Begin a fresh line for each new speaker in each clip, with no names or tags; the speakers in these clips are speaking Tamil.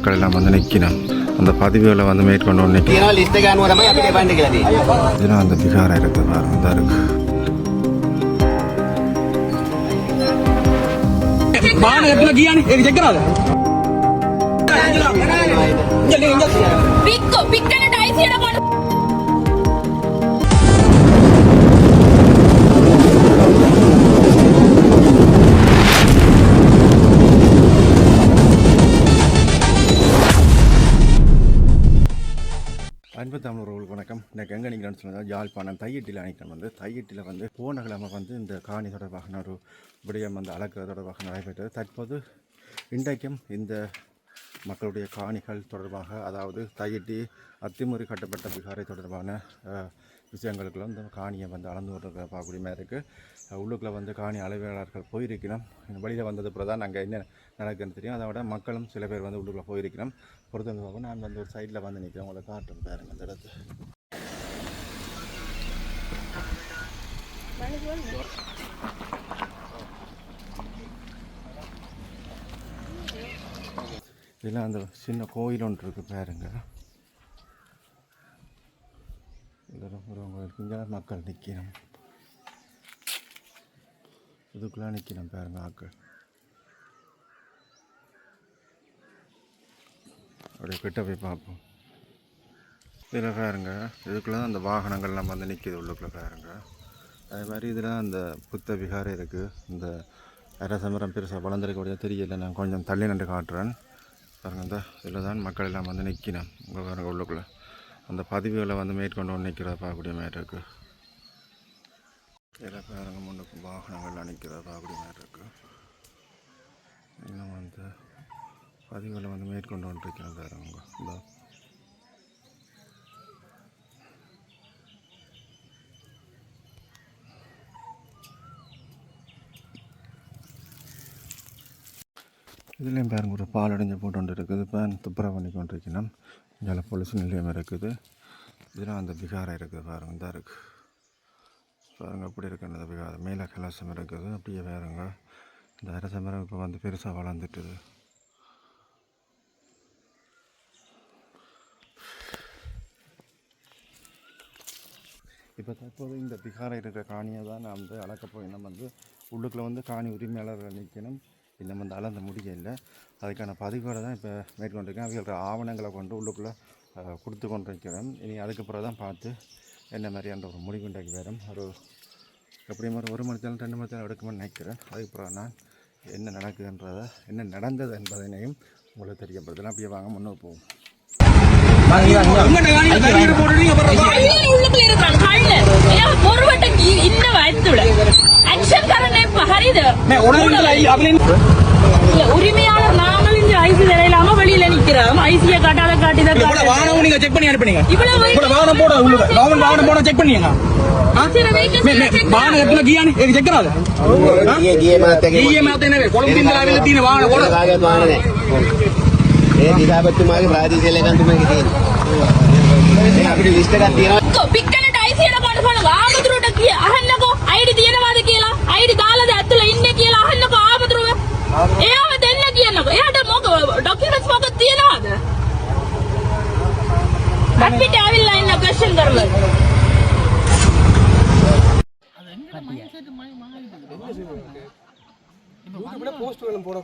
மக்கள் எல்லாம் வந்து நிற்கணும். அந்த பதிவுகளை வந்து மேற்கொண்டு நிற்கணும். இதெல்லாம் அந்த பிகாரா இருக்குது பாருங்க, தான் இருக்கு. அன்பு தமிழர்களுக்கு வணக்கம். இன்றைக்கு எங்கே நிற்கிறேன்னு சொன்னால் யாழ்ப்பாணம் தையிட்டியில் நிற்கிறேன். வந்து தையிட்டியில் வந்து போன கிழமை வந்து இந்த காணி தொடர்பாக ஒரு விடயம் வந்து அளக்கிற தொடர்பாக நடைபெற்றது. தற்போது இன்றைக்கும் இந்த மக்களுடைய காணிகள் தொடர்பாக, அதாவது தையிட்டி அத்துமுறை கட்டப்பட்ட பிகாரை தொடர்பான விஷயங்களுக்குள்ள இந்த காணியை வந்து அளந்து விடுற பார்க்கக்கூடிய மாதிரி இருக்குது. உள்ளுக்குள்ளே வந்து காணி அளவையாளர்கள் போயிருக்கணும். வெளியில் வந்தது பிறகு தான் நாங்கள் என்ன நடக்குதுன்னு தெரியும். அதை விட மக்களும் சில பேர் வந்து உள்ளுக்குள்ளே போயிருக்கணும். பொறுத்தவங்க நான் வந்து ஒரு சைடில் வந்து நிற்கிறேன். உங்களை காட்டுறேன் பாருங்கள் அந்த இடத்து. இதெல்லாம் அந்த சின்ன கோயில் ஒன்று இருக்குது பாருங்க. இங்கே மக்கள் நிற்கணும். இதுக்குள்ளே நிற்கணும் பாருங்க ஆக்கள். அப்படியே கிட்ட போய் பார்ப்போம். இதில் பாருங்க, இதுக்குள்ளே தான் அந்த வாகனங்கள்லாம் வந்து நிற்கிது உள்ளுக்குள்ளே பாருங்க. அதே மாதிரி இதில் அந்த புத்த விகாரம் இருக்குது. இந்த அரசமரம் பெருசாக வளர்ந்துருக்கக்கூடிய தெரியல, நான் கொஞ்சம் தள்ளி நின்று காட்டுறேன் பாருங்கள். இந்த இதில் தான் மக்கள் எல்லாம் வந்து நிற்கணும். உங்கள் பாருங்க உள்ளுக்குள்ளே அந்த பதிவுகளை வந்து மேற்கொண்டு நிற்கிறத பார்க்கக்கூடிய மாதிரி இருக்குது. இதில் பாருங்க முன்னுக்கு வாகனங்கள்லாம் நிற்கிறத பார்க்கக்கூடிய மாதிரி இருக்குது. இன்னும் வந்து பதிவுகளை வந்து மேற்கொண்டு இருக்கிறது பாருங்க. இந்த இதுலேயும் பாருங்க ஒரு பாலடைஞ்ச போட்டு கொண்டு இருக்குது. இப்போ துப்புரவு பண்ணி கொண்டு இருக்கணும். இங்கே போலீஸ் நிலையம் இருக்குது. இதெல்லாம் அந்த பிகாரம் இருக்குது பாருங்க, தான் இருக்குது பாருங்க. அப்படி இருக்குது அந்த பிகாரம். மேலே கலாசம் இருக்குது. அப்படியே பாருங்க இந்த அரசமரம் இப்போ வந்து பெருசாக வளர்ந்துட்டுது. இப்போ தற்போது இந்த பிகாரம் இருக்கிற காணியை தான் நான் வந்து அளக்க போய் நம்ம வந்து உள்ளுக்குள்ளே வந்து காணி உரிமையாளர்கள் நிற்கணும். இன்னும் வந்து அளந்த முடியலை. அதுக்கான பதிவுகளை தான் இப்போ மேற்கொண்டிருக்கேன். அவங்களோட ஆவணங்களை கொண்டு உள்ளுக்குள்ளே கொடுத்து கொண்டு இருக்கிறேன். இனி அதுக்கு பிறகு தான் பார்த்து என்ன மாதிரியான ஒரு முடிவுண்டாக்கி வரும். ஒரு எப்படியும் ஒரு மணி நேரம் 2 மணி நேரம் எடுக்குமென்னு நினைக்கிறேன். அதுக்கு பிறகு நான் என்ன நடக்குதுன்றதை, என்ன நடந்தது என்பதனையும் உங்களுக்கு தெரியப்படுத்தலாம். அப்படியே வாங்க முன்னோக்கு போவோம்.
உரிமையாளர் நாங்கள் இந்த ஐசி இல்லாம வெளியில நிக்கிறோம். ஐசியை காட்டாத காட்டிதான் வாகனம் நீங்க செக் பண்ணி அனுப்பினீங்க. இவ்வளவு வாகனம் போட வாகனம் போட செக் பண்ணீங்க. வாகனம் எத்தனை கியானி செக் कराது. கொழும்பு ඉඳලා තියෙන වාහන පොඩ ඒ දිගාපත්තුමාගේ ප්‍රාදේශීය ලේකම්තුමාගේ තියෙන අපිට ලිස්ට් එකක් තියෙනවා. පික්කනට IC එකට බලන්න ආමතුරුට කිය අහන්නකෝ ID තියෙනවද කියලා. ID දාලාද ඇතුළේ ඉන්නේ කියලා අහන්නකෝ ආමතුරුව. එයාව දෙන්න කියන්නකෝ. එයාට මොකද ડોකියුමන්ට්ස් මොකක්ද තියෙනවද? අපිට ඇවිල්ලා ඉන්න ක්වෙස්චන් කරලා. அது எங்க மைண்ட் செட் மாறிடுது. யூடியூப்ல போஸ்ட் வேணும் போட.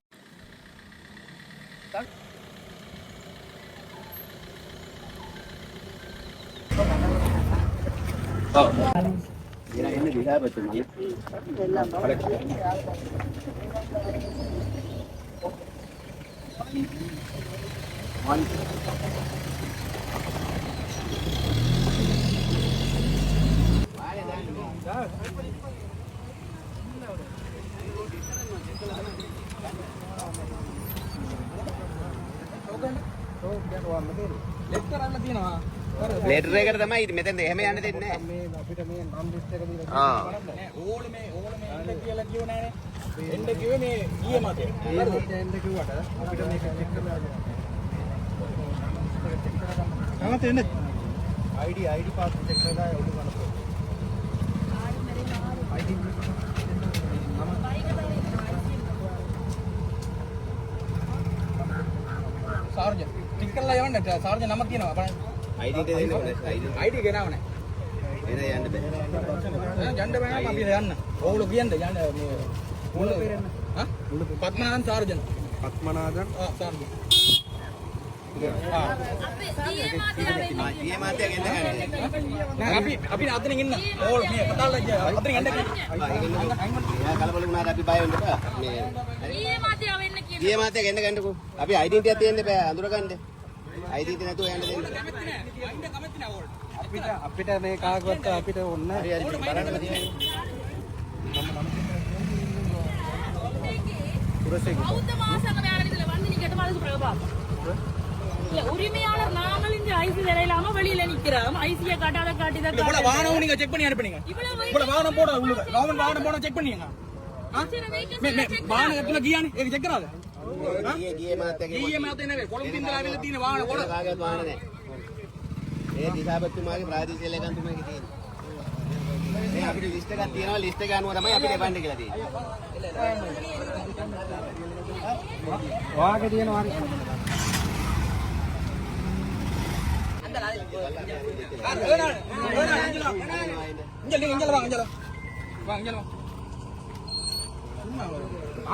என்ன விடா பத்துமா எல்லாம்
ලෙටර් එකට තමයි ඉතින් මෙතෙන්ද එහෙම යන්න දෙන්නේ නැහැ. මේ අපිට මේ නම් ලිස්ට් එක දීලා ඕලමේ එන්න කියලා කිව්ව නෑනේ. එන්න කිව්වේ මේ ඊයේ මතේ. ඊයේ මතේ එන්න කිව්වට අපිට මේක චෙක් කරලා ගන්න. කවද එන්නේ? ID පාස් චෙක් කරලා ඔලු ගන්න පුළුවන්. ID सार्वजनिक පටල්ලා යවන්න සාර්ජ නමක් තියෙනවා බලන්න.
ID එක දෙන්න ඕනේ.
ID ගෙනාවනේ.
එන යන්න බෑ.
යන්න බෑ නම් අපි යන්න. ඕගොල්ලෝ කියන්නේ යන්න මේ මොන හා පත්මනාදන් සාර්ජන.
පත්මනාදන්
සාර්ජන.
ඊයේ මාත්‍යා ගෙන්න ගන්න.
අපි අතනින් ඉන්න. ඕගොල්ලෝ මේ පටල්ලා අතනින් යන්න
එයා කලබල වුණාට අපි බය වෙන්න එපා. මේ
ඊයේ මාත්‍යා වෙන්න කියන
ඊයේ මාත්‍යා ගෙන්න ගන්නකෝ. අපි identity එකක් තියෙන්න බෑ අඳුර ගන්න. identity නැතුව යන්න දෙන්න.
අපිට මේ කාගවත් අපිට ඕන
හරි හරි බලන්න තියෙන්නේ.
பௌத்த மாசங்க நேரத்துல வந்து நீ கெட்ட மாதிரி பிரபா இல்ல உரிமையாளர் நாங்கள் இந்த ஐசி வேலையிலாம வெளியில நிக்கிறோம் ஐசியை காட்டாத காட்டிதான்
இவ்வளவு வாகனம் நீங்க செக் பண்ணி அனுப்புனீங்க இவ்வளவு வாகனம் போட உள்ள கவர்மெண்ட் வாகனம் போட செக் பண்ணீங்க வாகனம் எத்தனை கியானி ඒක චෙක් කරාද
ඊයේ මාත්‍යාගේ
ඊයේ මාතේ නෙවෙයි කොළඹ තින්දලාවිල තියෙන වාහන පොඩ
කාගවත් වාහන නැහැ. ඒ දිසාපතිතුමාගේ ප්‍රාදේශීය ලේකම්තුමාගේ තියෙන. මේ අපිට ලිස්ට් එකක් තියෙනවා ලිස්ට් එක අනුව තමයි අපිට එපන්න කියලා තියෙන්නේ.
වාගේ තියෙනවා හරි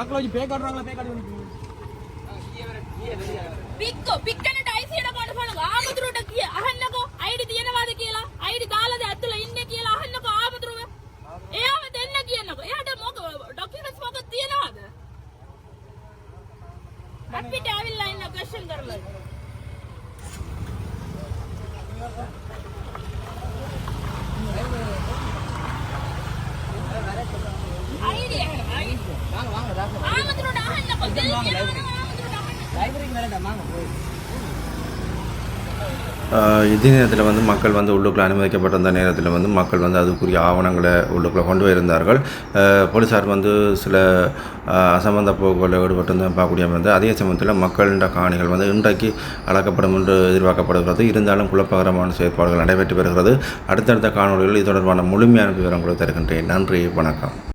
ஆக்லோஜி பே காட்டுறாங்களா பே காட்டுவாங்க
පික්කෝ පික්කනට අයිසියට පොඩ පොඩ ආමතුරුට කිය අහන්නකෝ අයිඩි තියෙනවාද කියලා අයිඩි දාලාද ඇතුළේ ඉන්නේ කියලා අහන්නකෝ ආමතුරුව එයාව දෙන්න කියන්නකෝ එයාට මොක ડોකියුමන්ට්ස් මොකක්ද තියෙනවද අපිට ඇවිල්ලා ඉන්න ක්වෙස්චන් කරලා අයිඩි ආමතුරුට අහන්නකෝ දෙන්න
இதே நேரத்தில் வந்து மக்கள் வந்து உள்ளுக்குள்ள அனுமதிக்கப்பட்டிருந்த நேரத்தில் வந்து மக்கள் வந்து அதுக்குரிய ஆவணங்களை உள்ளுக்குள்ளே கொண்டு போயிருந்தார்கள். போலீஸார் வந்து சில அசம்பந்த போக்குகளில் ஈடுபட்டு பார்க்கக்கூடிய வந்து அதே சமயத்தில் மக்களின் காணிகள் வந்து இன்றைக்கு அளக்கப்படும் என்று எதிர்பார்க்கப்படுகிறது. இருந்தாலும் குழப்பகரமான செயற்பாடுகள் நடைபெற்று வருகிறது. அடுத்தடுத்த காணொலிகளில் இது தொடர்பான முழுமையான விவரங்களை தருகின்றேன். நன்றி, வணக்கம்.